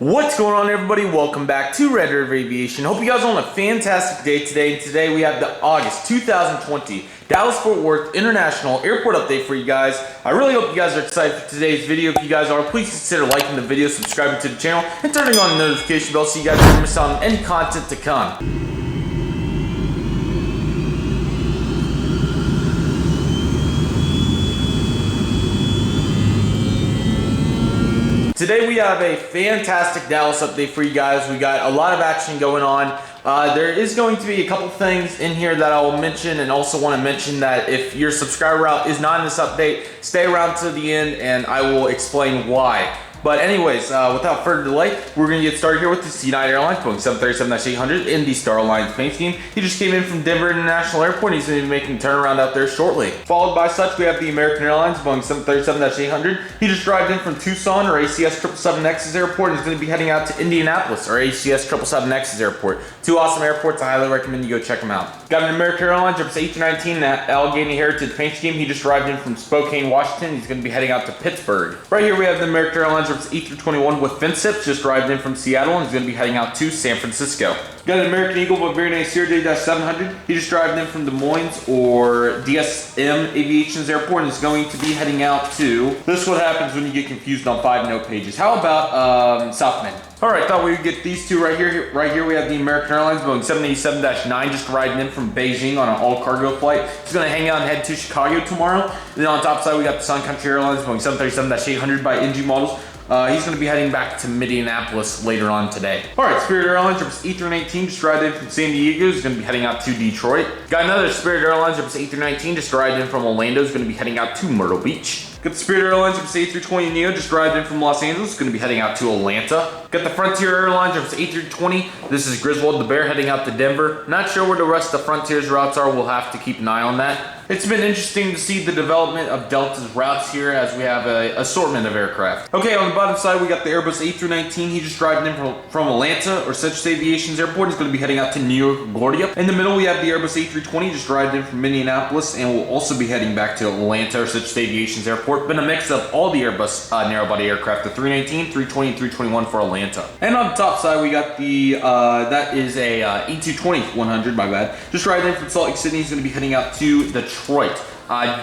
What's going on, everybody? Welcome back to Redriveraviation. Hope you guys are on a fantastic day today. And today we have the August 2020 Dallas-Fort Worth International Airport update for you guys. I really hope you guys are excited for today's video. If you guys are, please consider liking the video, subscribing to the channel, and turning on the notification bell so you guys don't miss out on any content to come. Today we have a fantastic Dallas update for you guys. We got a lot of action going on. There is going to be a couple things in here that I will mention, and also want to mention that if your subscriber route is not in this update, stay around to the end and I will explain why. But anyways, without further delay, we're going to get started here with the United Airlines Boeing 737-800 in the Star Alliance paint scheme. He just came in from Denver International Airport. He's going to be making a turnaround out there shortly. Followed by such, we have the American Airlines Boeing 737-800. He just arrived in from Tucson or ACS 777X's airport, and he's going to be heading out to Indianapolis or ACS 777X's airport. Two awesome airports. I highly recommend you go check them out. Got an American Airlines A319 at Allegheny Heritage paint scheme. He just arrived in from Spokane, Washington. He's going to be heading out to Pittsburgh. Right here we have the American Airlines A321 with Finsips, just arrived in from Seattle, and he's going to be heading out to San Francisco. Got an American Eagle with very nice J-700. He just arrived in from Des Moines or DSM Aviation's airport, and is going to be heading out to... This is what happens when you get confused on 5 note pages. How about South Bend? Alright, thought we would get these two right here. Right here we have the American Airlines Boeing 787-9 just arriving in from Beijing on an all-cargo flight. He's going to hang out and head to Chicago tomorrow. Then on top side we got the Sun Country Airlines Boeing 737-800 by NG Models. He's going to be heading back to Minneapolis later on today. Alright, Spirit Airlines A319 just arrived in from San Diego. He's going to be heading out to Detroit. Got another Spirit Airlines A319 just arrived in from Orlando. He's going to be heading out to Myrtle Beach. Got the Spirit Airlines A320 Neo just arrived in from Los Angeles. Going to be heading out to Atlanta. Got the Frontier Airlines A320. This is Griswold the Bear heading out to Denver. Not sure where the rest of the Frontier's routes are. We'll have to keep an eye on that. It's been interesting to see the development of Delta's routes here as we have an assortment of aircraft. Okay, on the bottom side we got the Airbus A319. He just arrived in from Atlanta or Citrus Aviation's airport. He's going to be heading out to New York LaGuardia. In the middle we have the Airbus A320 just arrived in from Minneapolis, and will also be heading back to Atlanta or Citrus Aviation's airport. Been a mix of all the Airbus narrow-body aircraft, the 319, 320, and 321 for Atlanta. And on the top side we got the, that is a E220-100, my bad. Just arrived in from Salt Lake City. He's going to be heading out to Detroit.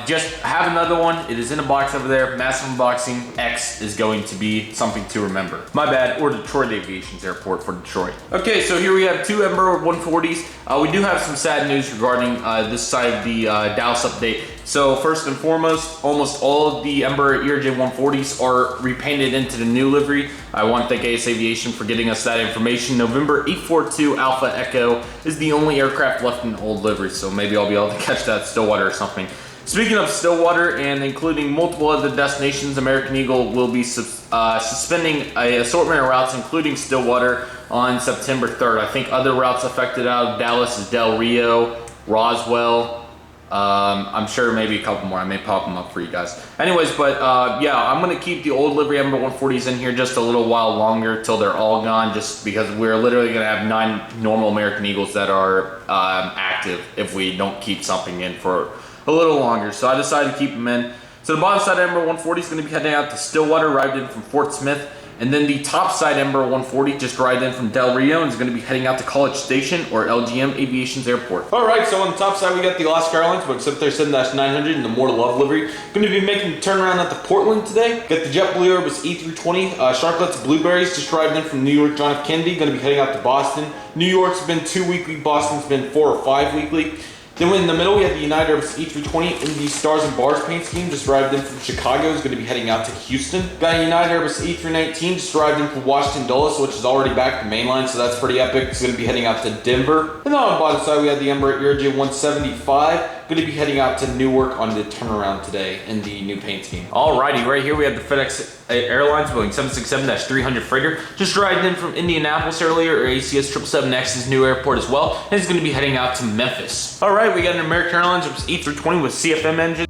Just have another one. It is in a box over there. Massive unboxing. X is going to be something to remember. My bad. Or Detroit Aviation's airport for Detroit. Okay, so here we have two Embraer 140s. We do have some sad news regarding this side of the Dallas update. So first and foremost, almost all of the Embraer ERJ 140s are repainted into the new livery. I want to thank AS Aviation for getting us that information. November 842 Alpha Echo is the only aircraft left in old livery, so maybe I'll be able to catch that at Stillwater or something. Speaking of Stillwater and including multiple other destinations, American Eagle will be suspending an assortment of routes, including Stillwater, on September 3rd. I think other routes affected out of Dallas is Del Rio, Roswell. I'm sure maybe a couple more. I may pop them up for you guys. Anyways, but yeah, I'm going to keep the old livery Embraer 140s in here just a little while longer till they're all gone, just because we're literally going to have 9 normal American Eagles that are active if we don't keep something in for a little longer. So I decided to keep them in. So the bottom side Embraer 140 is going to be heading out to Stillwater, arrived in from Fort Smith. And then the top side Embraer 140 just arrived in from Del Rio and is going to be heading out to College Station or LGM Aviation's airport. Alright, so on the top side we got the Alaska Airlines Boeing 737-900 in the More to Love livery. Going to be making a turnaround out to Portland today. Got the JetBlue Airbus E320. Sharklets Blueberries just arrived in from New York John F. Kennedy. Going to be heading out to Boston. New York's been 2 weekly. Boston's been 4 or 5 weekly. Then in the middle, we have the United Airbus E320 in the Stars and Bars paint scheme. Just arrived in from Chicago. Is going to be heading out to Houston. Got a United Airbus E319 just arrived in from Washington Dulles, which is already back to mainline, so that's pretty epic. It's going to be heading out to Denver. And then on the bottom side, we have the Embraer ERJ 175. Going to be heading out to Newark on the turnaround today in the new paint scheme. Alrighty, right here we have the FedEx Airlines Boeing 767-300 freighter. Just arrived in from Indianapolis earlier, or ACS 777X's new airport as well. And it's going to be heading out to Memphis. Alright, we got an American Airlines E320 with CFM engine.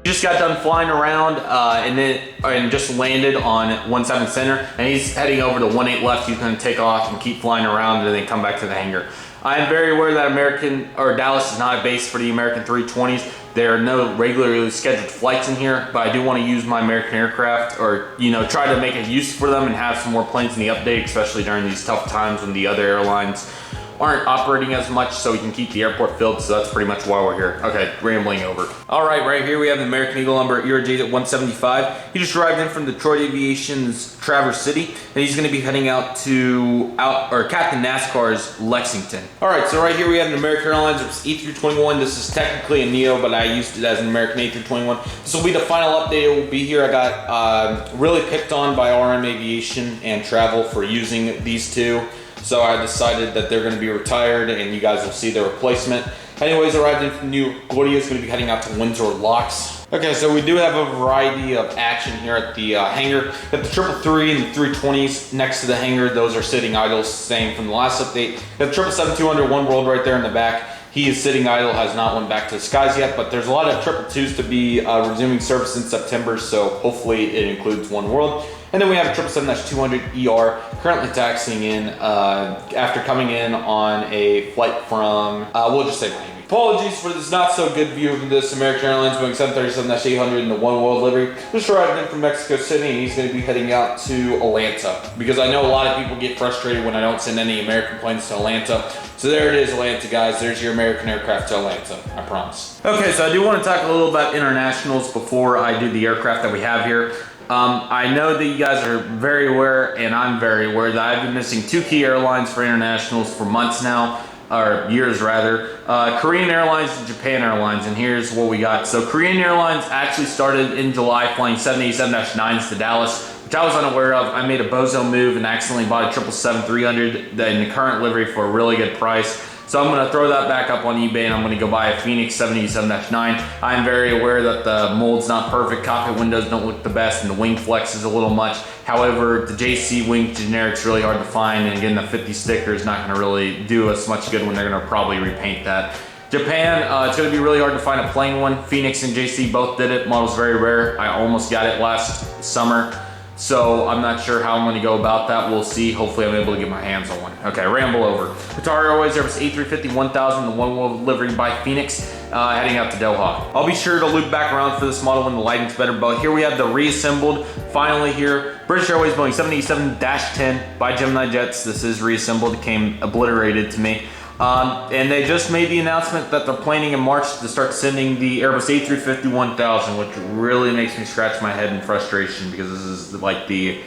Just got done flying around and just landed on 17 center, and he's heading over to 18 left. He's going to take off and keep flying around and then come back to the hangar. I am very aware that Dallas is not a base for the American 320s. There are no regularly scheduled flights in here, but I do want to use my American aircraft, or try to make a use for them and have some more planes in the update, especially during these tough times when the other airlines aren't operating as much, so we can keep the airport filled. So that's pretty much why we're here. Okay, rambling over. All right, right here we have the American Eagle number ERJ at 175. He just arrived in from Detroit Aviation's Traverse City, and he's going to be heading out to Captain NASCAR's Lexington. All right, so right here we have an American Airlines A321. This is technically a Neo, but I used it as an American A321. This will be the final update. It will be here. I got really picked on by RM Aviation and Travel for using these two. So I decided that they're going to be retired, and you guys will see their replacement. Anyways, arrived in from New LaGuardia. Is going to be heading out to Windsor Locks. Okay, so we do have a variety of action here at the hangar. Got the 333 and the 320s next to the hangar. Those are sitting idle, same from the last update. Got the 777-200 One World right there in the back. He is sitting idle, has not went back to the skies yet, but there's a lot of 222s to be resuming service in September, so hopefully it includes One World. And then we have a 777-200ER currently taxiing in after coming in on a flight from, we'll just say Miami. Apologies for this not so good view of this American Airlines Boeing 737-800 in the One World livery. Just arrived in from Mexico City, and he's going to be heading out to Atlanta, because I know a lot of people get frustrated when I don't send any American planes to Atlanta. So there it is, Atlanta, guys. There's your American aircraft to Atlanta, I promise. Okay, so I do want to talk a little about internationals before I do the aircraft that we have here. I know that you guys are very aware, and I'm very aware, that I've been missing 2 key airlines for internationals for months now, or years rather. Korean Airlines and Japan Airlines, and here's what we got. So Korean Airlines actually started in July flying 787-9s to Dallas, which I was unaware of. I made a bozo move and accidentally bought a 777-300 in the current livery for a really good price. So I'm going to throw that back up on eBay, and I'm going to go buy a Phoenix 787-9. I'm very aware that the mold's not perfect, cockpit windows don't look the best, and the wing flex is a little much. However, the JC wing generic's really hard to find, and again, the 50 sticker is not going to really do us much good when they're going to probably repaint that. Japan, it's going to be really hard to find a plain one. Phoenix and JC both did it. Model's very rare. I almost got it last summer. So I'm not sure how I'm going to go about that. We'll see. Hopefully I'm able to get my hands on one. Okay, ramble over. Qatar Airways Airbus A350-1000, the One World delivery by Phoenix, heading out to Doha. I'll be sure to loop back around for this model when the lighting's better, but here we have the reassembled, finally here, British Airways Boeing 787-10 by Gemini Jets. This is reassembled. It came obliterated to me. And they just made the announcement that they're planning in March to start sending the Airbus A350-1000, which really makes me scratch my head in frustration, because this is like they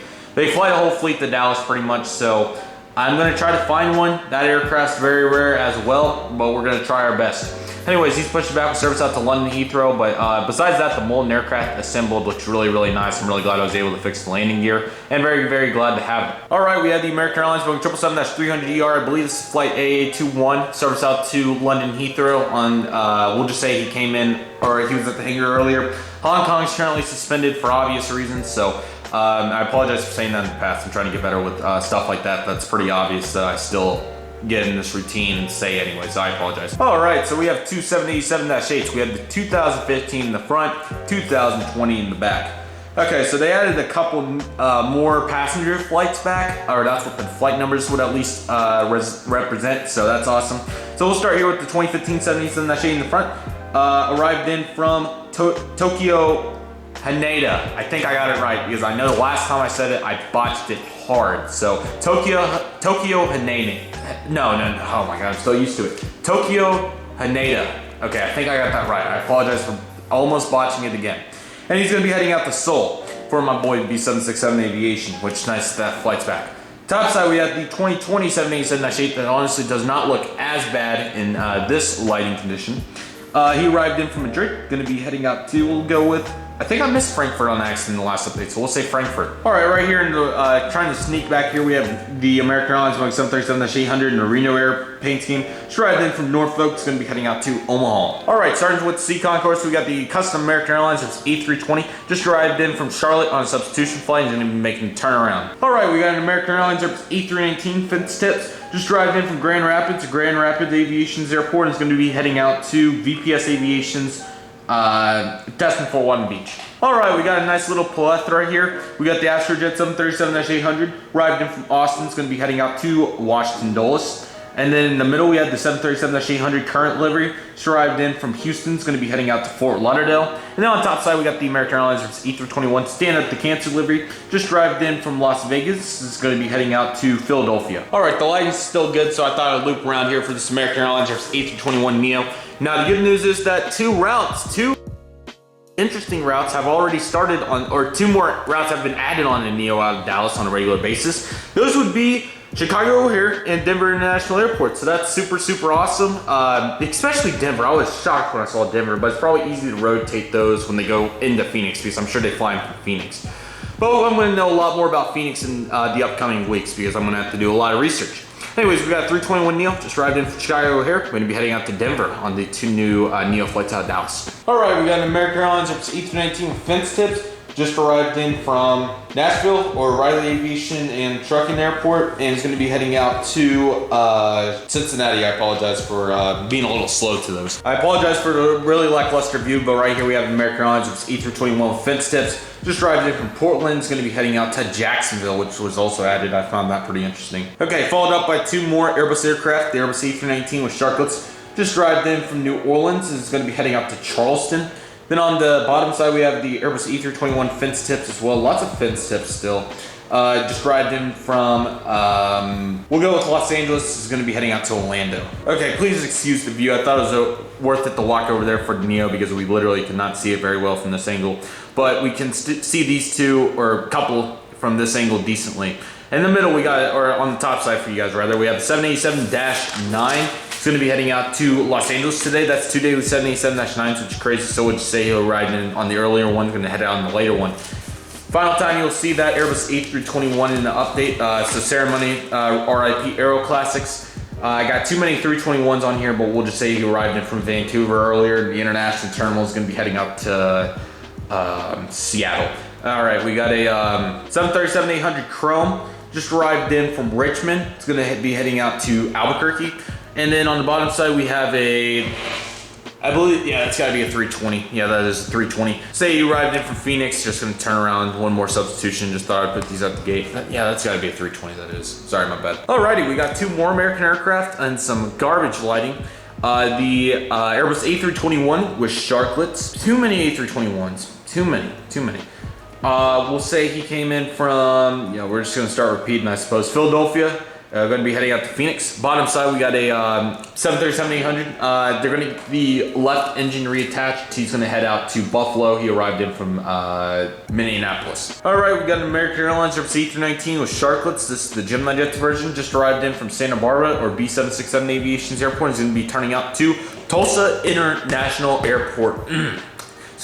fly the whole fleet to Dallas pretty much, so I'm going to try to find one. That aircraft's very rare as well, but we're going to try our best. Anyways, he's pushing back with service out to London Heathrow, but besides that, the molten aircraft assembled looks really, really nice. I'm really glad I was able to fix the landing gear, and very, very glad to have it. All right, we had the American Airlines Boeing 777-300ER. I believe this is flight AA21, service out to London Heathrow on, we'll just say he came in, or he was at the hangar earlier. Hong Kong is currently suspended for obvious reasons, so I apologize for saying that in the past. I'm trying to get better with stuff like that. That's pretty obvious that I still get in this routine and say anyway, so I apologize. All right, so we have two 787-8s. We have the 2015 in the front, 2020 in the back. Okay, so they added a couple more passenger flights back, or that's what the flight numbers would at least represent, so that's awesome. So we'll start here with the 2015 787-8 in the front. Arrived in from Tokyo Haneda. I think I got it right, because I know the last time I said it, I botched it hard. So Tokyo Haneda. No, oh my God, I'm still used to it. Tokyo Haneda. Okay, I think I got that right. I apologize for almost botching it again. And he's gonna be heading out to Seoul for my boy B767 Aviation, which is nice that flight's back. Top side, we have the 2020 787-8 that honestly does not look as bad in this lighting condition. He arrived in from Madrid, gonna be heading out to, we'll go with, I think I missed Frankfurt on accident in the last update, so we'll say Frankfurt. All right, right here in the, trying to sneak back here, we have the American Airlines Boeing 737-800 in the Reno Air paint scheme. Just arrived in from Norfolk, it's gonna be heading out to Omaha. All right, starting with C Concourse, we got the custom American Airlines, it's A320. Just arrived in from Charlotte on a substitution flight and gonna be making a turnaround. All right, we got an American Airlines A319 fence tips. Just arrived in from Grand Rapids Aviation's airport, and is gonna be heading out to VPS Aviation's Destin Fort Walton Beach. Alright, we got a nice little plethora here. We got the Astrojet 737-800, arrived in from Austin, it's going to be heading out to Washington Dulles. And then in the middle, we had the 737-800 current livery, just arrived in from Houston. It's going to be heading out to Fort Lauderdale. And then on top side, we got the American Airlines A321 stand-up to cancer livery, just arrived in from Las Vegas. It's going to be heading out to Philadelphia. All right, the lighting's still good, so I thought I'd loop around here for this American Airlines A321 Neo. Now, the good news is that two interesting routes have already started on, or two more routes have been added on in Neo out of Dallas on a regular basis. Those would be Chicago O'Hare and Denver International Airport. So that's super, super awesome. Especially Denver. I was shocked when I saw Denver, but it's probably easy to rotate those when they go into Phoenix because I'm sure they fly from Phoenix. But I'm going to know a lot more about Phoenix in the upcoming weeks because I'm going to have to do a lot of research. Anyways, we got a 321 Neo, just arrived in from Chicago O'Hare. We're going to be heading out to Denver on the two new Neo flights out of Dallas. All right, we got an American Airlines A319 with fence tips. Just arrived in from Nashville or Riley Aviation and Trucking Airport, and is going to be heading out to Cincinnati. I apologize for being a little slow to those. I apologize for the really lackluster view, but right here we have American Airlines A321 with fence tips. Just arrived in from Portland. It's going to be heading out to Jacksonville, which was also added. I found that pretty interesting. Okay, followed up by two more Airbus aircraft. The Airbus A319 with Sharklets. Just arrived in from New Orleans. It's going to be heading out to Charleston. Then on the bottom side, we have the Airbus A321 fence tips as well. Lots of fence tips still. Just arrived in from, we'll go with Los Angeles. This is going to be heading out to Orlando. Okay, please excuse the view. I thought it was worth it to walk over there for the Neo because we literally could not see it very well from this angle. But we can see these two, or a couple, from this angle decently. In the middle, we got, or on the top side for you guys rather, we have the 787-9. It's going to be heading out to Los Angeles today. That's 2 days with 787-9s, which is crazy. So would you say he'll ride in on the earlier one, going to head out on the later one. Final time you'll see that Airbus A321 in the update. So ceremony, RIP Aero Classics. I got too many 321s on here, but we'll just say he arrived in from Vancouver earlier. The international terminal is going to be heading out to Seattle. All right, we got a 737-800 Chrome. Just arrived in from Richmond. It's going to be heading out to Albuquerque. And then on the bottom side, we have a, I believe, yeah, that's got to be a 320. Yeah, that is a 320. Say you arrived in from Phoenix, just going to turn around, one more substitution. Just thought I'd put these at the gate. Yeah, that's got to be a 320, that is. Sorry, my bad. Alrighty, we got two more American aircraft and some garbage lighting. The Airbus A321 with Sharklets. Too many A321s. Too many. We'll say he came in from, you know, we're just going to start repeating, I suppose, Philadelphia. Going to be heading out to Phoenix. Bottom side, we got a 737-800. They're going to be left engine reattached. He's going to head out to Buffalo. He arrived in from Minneapolis. All right, we got an American Airlines A319 with Sharklets. This is the Gemini Jets version. Just arrived in from Santa Barbara or B767 Aviation's airport. He's going to be turning out to Tulsa International Airport.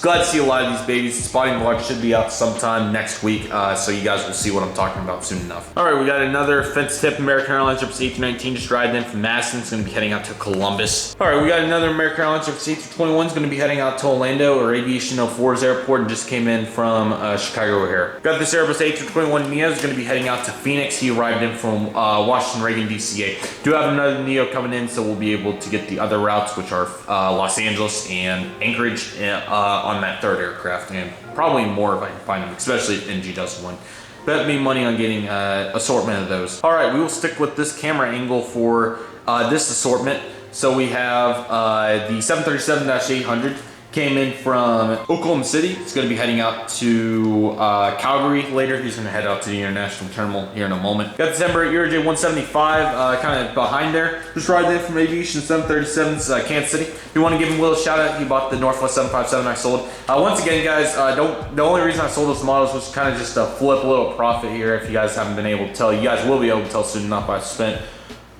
Glad to see a lot of these babies. The spotting vlog should be out sometime next week, so you guys will see what I'm talking about soon enough. All right, we got another fence tip American Airlines A319 just arrived in from Madison. It's going to be heading out to Columbus. All right, we got another American Airlines A321 is going to be heading out to Orlando or Aviation 04's airport and just came in from Chicago O'Hare. Got this Airbus A321 Neo is going to be heading out to Phoenix. He arrived in from Washington Reagan DCA. Do have another Neo coming in, so we'll be able to get the other routes, which are Los Angeles and Anchorage on that third aircraft, and probably more if I can find them, especially if NG does one. Bet me money on getting assortment of those. All right, we will stick with this camera angle for this assortment. So we have the 737-800 came in from Oklahoma City. It's going to be heading out to Calgary later. He's going to head out to the international terminal here in a moment. Got the Embraer ERJ-175 kind of behind there. Just arrived in from Aviation 737's Kansas City. If you want to give him a little shout out, he bought the Northwest 757 I sold. Once again, guys, the only reason I sold those models was kind of just to flip a little profit here. If you guys haven't been able to tell, you guys will be able to tell soon enough. I spent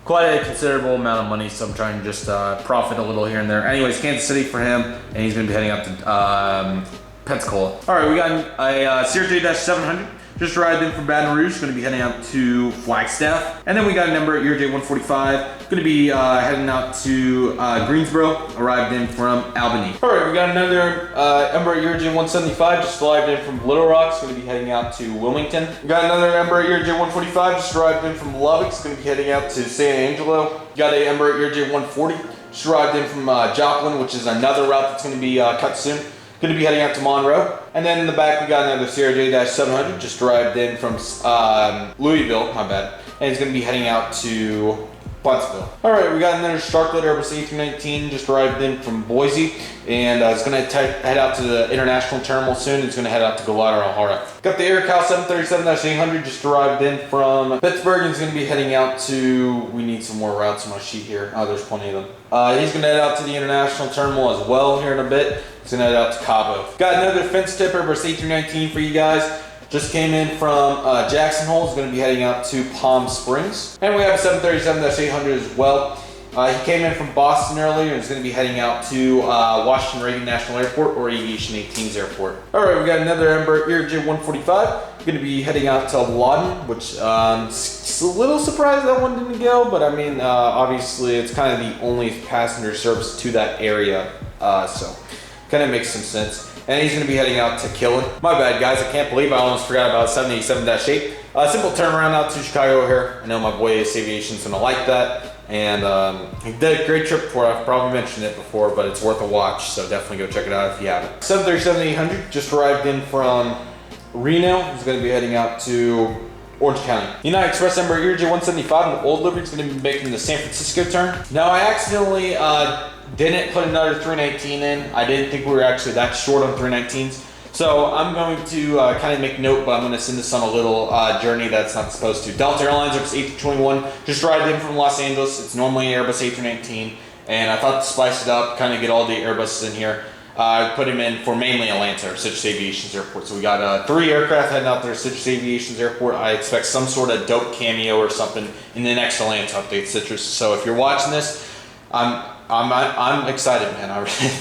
quite a considerable amount of money, so I'm trying to just profit a little here and there. Anyways, Kansas City for him, and he's going to be heading out to Pensacola. All right, we got a CRJ-700. Just arrived in from Baton Rouge, going to be heading out to Flagstaff. And then we got a number ERJ-145, going to be heading out to Greensboro, arrived in from Albany. All right, we got another Embraer ERJ-175, just arrived in from Little Rock, it's going to be heading out to Wilmington. We got another Embraer ERJ-145, just arrived in from Lubbock, it's going to be heading out to San Angelo. Got a Embraer ERJ-140, just arrived in from Joplin, which is another route that's going to be cut soon. Going to be heading out to Monroe. And then in the back, we got another CRJ-700, just arrived in from Louisville, my bad. And it's going to be heading out to Pottsville. All right, we got another Shotcut Airbus A319 just arrived in from Boise, and it's going to head out to the international terminal soon. It's going to head out to Guadalajara. Got the AirCal 737-800 just arrived in from Pittsburgh, and he's going to be heading out to, we need some more routes on my sheet here. Oh, there's plenty of them. He's going to head out to the international terminal as well here in a bit. He's going to head out to Cabo. Got another fence tip Airbus A319 for you guys. Just came in from Jackson Hole. Is going to be heading out to Palm Springs. And we have a 737-800 as well. He came in from Boston earlier and is going to be heading out to Washington Reagan National Airport or Aviation 18's airport. All right, we got another Embraer ERJ-145. Going to be heading out to Lawton, which just a little surprised that one didn't go, but I mean, obviously it's kind of the only passenger service to that area, so kind of makes some sense. And he's going to be heading out to Killen. My bad, guys. I can't believe I almost forgot about 787-8. Simple turnaround out to Chicago here. I know my boy Ace Aviation's going to like that. And he did a great trip before. I've probably mentioned it before, but it's worth a watch. So definitely go check it out if you haven't. 737-800 just arrived in from Reno. He's going to be heading out to Orange County. United Express Embraer ERJ-175 in the old livery is going to be making the San Francisco turn. Now, I accidentally didn't put another 319 in. I didn't think we were actually that short on 319s. So I'm going to kind of make note, but I'm going to send this on a little journey that's not supposed to. Delta Airlines Airbus A321 just arrived in from Los Angeles. It's normally an Airbus A319, and I thought to spice it up, kind of get all the Airbuses in here. I put him in for mainly Atlanta or Citrus Aviation's airport. So we got 3 aircraft heading out there, Citrus Aviation's airport. I expect some sort of dope cameo or something in the next Atlanta update, Citrus. So if you're watching this, I'm excited, man. I really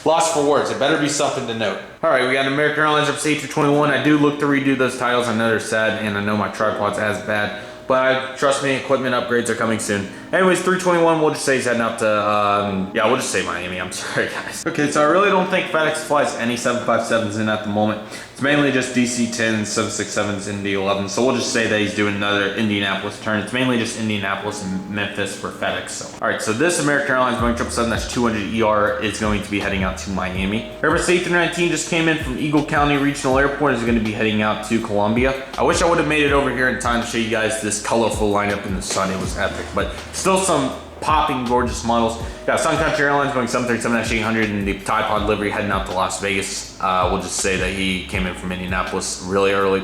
lost for words. It better be something to note. All right, we got American Airlines Airbus A321. I do look to redo those titles. I know they're sad, and I know my tripod's as bad. But trust me, equipment upgrades are coming soon. Anyways, 321, we'll just say he's heading up to, yeah, we'll just say Miami. I'm sorry, guys. Okay, so I really don't think FedEx flies any 757s in at the moment. It's mainly just DC-10s, 767s, Indy 11. So we'll just say that he's doing another Indianapolis turn. It's mainly just Indianapolis and Memphis for FedEx. So, all right, so this American Airlines Boeing 777-200ER is going to be heading out to Miami. Airbus A319 just came in from Eagle County Regional Airport. Is going to be heading out to Columbia. I wish I would have made it over here in time to show you guys this colorful lineup in the sun. It was epic, but still some popping gorgeous models. Got Sun Country Airlines going 737-800 in the Tide Pod livery heading out to Las Vegas. We'll just say that he came in from Indianapolis really early.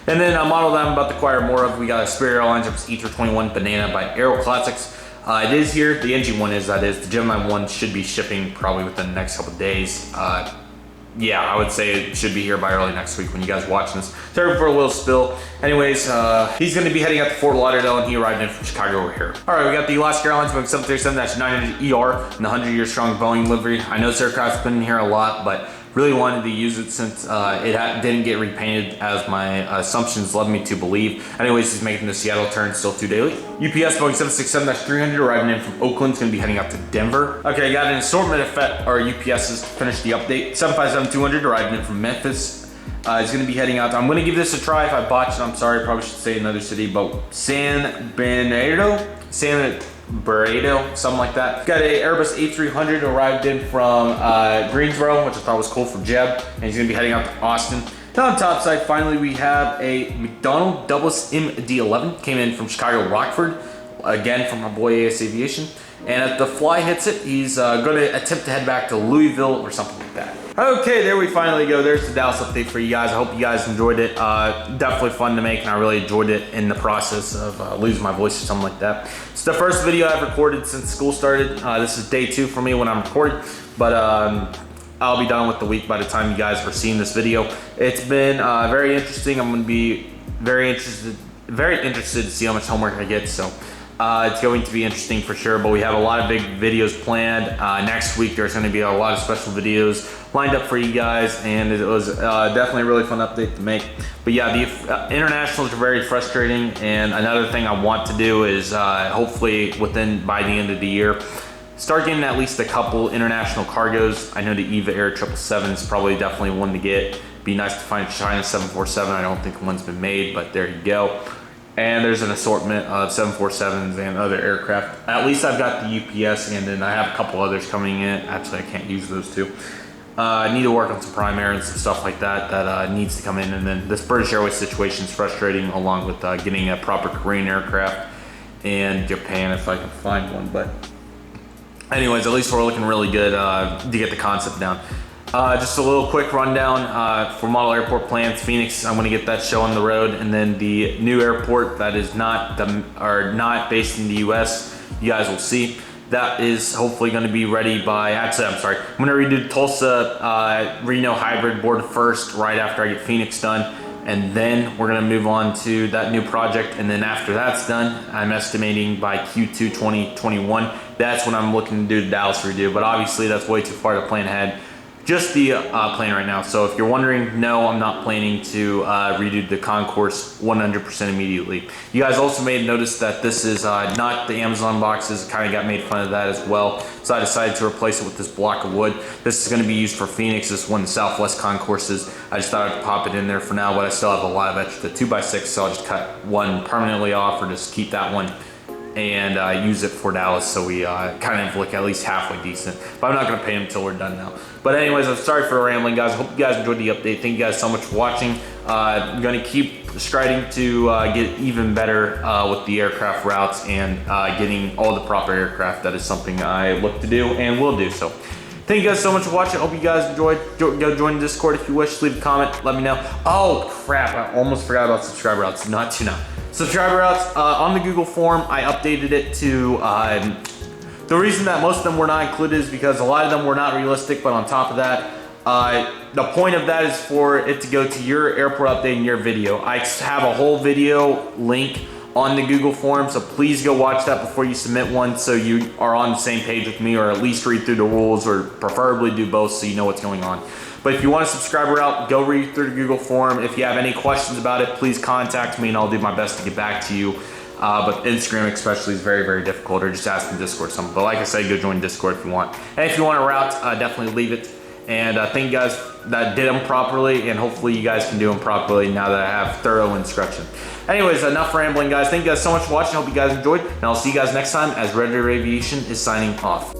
And then a model that I'm about to acquire more of, we got a Spirit Airlines A321 Banana by Aero Classics. It is here, the NG one is, that is. The Gemini one should be shipping probably within the next couple of days. Yeah, I would say it should be here by early next week when you guys watch this. Sorry for a little spill. Anyways, he's going to be heading out to Fort Lauderdale, and he arrived in from Chicago over here. All right, we got the Alaska Airlines Boeing 737-900ER in the 100-year strong Boeing livery. I know this aircraft's been in here a lot, but really wanted to use it since it didn't get repainted as my assumptions led me to believe. Anyways, he's making the Seattle turn still 2 daily. UPS Boeing 767-300 arriving in from Oakland. It's going to be heading out to Denver. Okay, I got an assortment of UPSs to finish the update. 757-200 arriving in from Memphis. He's going to be heading out. I'm going to give this a try. If I botch it, I'm sorry. Probably should say another city, but San Bernardino, something like that. Got a Airbus A300 arrived in from Greensboro, which I thought was cool for Jeb, and he's gonna be heading out to Austin. Down top side, finally we have a McDonnell Douglas MD-11, came in from Chicago Rockford, again from my boy Ace Aviation. And if the fly hits it, he's gonna attempt to head back to Louisville or something like that. Okay, there we finally go. There's the Dallas update for you guys. I hope you guys enjoyed it. Definitely fun to make, and I really enjoyed it in the process of losing my voice or something like that. It's the first video I've recorded since school started. This is day 2 for me when I'm recording, but I'll be done with the week by the time you guys are seeing this video. It's been very interesting. I'm going to be very interested to see how much homework I get. So it's going to be interesting for sure, but we have a lot of big videos planned. Next week there's going to be a lot of special videos lined up for you guys, and it was definitely a really fun update to make. But yeah, the internationals are very frustrating, and another thing I want to do is hopefully by the end of the year, start getting at least a couple international cargos. I know the EVA Air 777 is probably definitely one to get. Be nice to find a China 747. I don't think one's been made, but there you go. And there's an assortment of 747s and other aircraft. At least I've got the UPS, and then I have a couple others coming in. Actually, I can't use those two. I need to work on some primaries and stuff like that that needs to come in. And then this British Airways situation is frustrating, along with getting a proper Korean aircraft and Japan if I can find one. But anyways, at least we're looking really good to get the concept down. Just a little quick rundown for model airport plans. Phoenix, I'm going to get that show on the road, and then the new airport that is not based in the U.S. You guys will see. That is hopefully going to be ready by, actually, I'm sorry, I'm going to redo Tulsa Reno hybrid board first, right after I get Phoenix done, and then we're going to move on to that new project. And then after that's done, I'm estimating by Q2 2021, that's when I'm looking to do the Dallas redo. But obviously that's way too far to plan ahead. Just the plan right now. So if you're wondering, no, I'm not planning to redo the Concourse 100% immediately. You guys also may have noticed that this is not the Amazon boxes. Kind of got made fun of that as well. So I decided to replace it with this block of wood. This is going to be used for Phoenix. This one, the Southwest Concourses. I just thought I'd pop it in there for now, but I still have a lot of extra 2x6, so I'll just cut one permanently off or just keep that one and use it for Dallas, so we kind of look at least halfway decent. But I'm not going to paint them until we're done now. But anyways, I'm sorry for rambling, guys. I hope you guys enjoyed the update. Thank you guys so much for watching. I'm going to keep striding to get even better with the aircraft routes and getting all the proper aircraft. That is something I look to do and will do. So thank you guys so much for watching. I hope you guys enjoyed. Go join the Discord if you wish. Leave a comment. Let me know. Oh, crap. I almost forgot about subscriber routes. Not to now. Subscriber routes on the Google form, I updated it to, the reason that most of them were not included is because a lot of them were not realistic, but on top of that, the point of that is for it to go to your airport update in your video. I have a whole video link on the Google form, so please go watch that before you submit one so you are on the same page with me, or at least read through the rules, or preferably do both so you know what's going on. But if you want a subscriber route, go read through the Google form. If you have any questions about it, please contact me and I'll do my best to get back to you. But Instagram especially is very, very difficult, or just ask in Discord something. But like I said, go join Discord if you want. And if you want a route, definitely leave it. And thank you guys that did them properly, and hopefully you guys can do them properly now that I have thorough instruction. Anyways, enough rambling, guys. Thank you guys so much for watching. I hope you guys enjoyed, and I'll see you guys next time as Redriveraviation is signing off.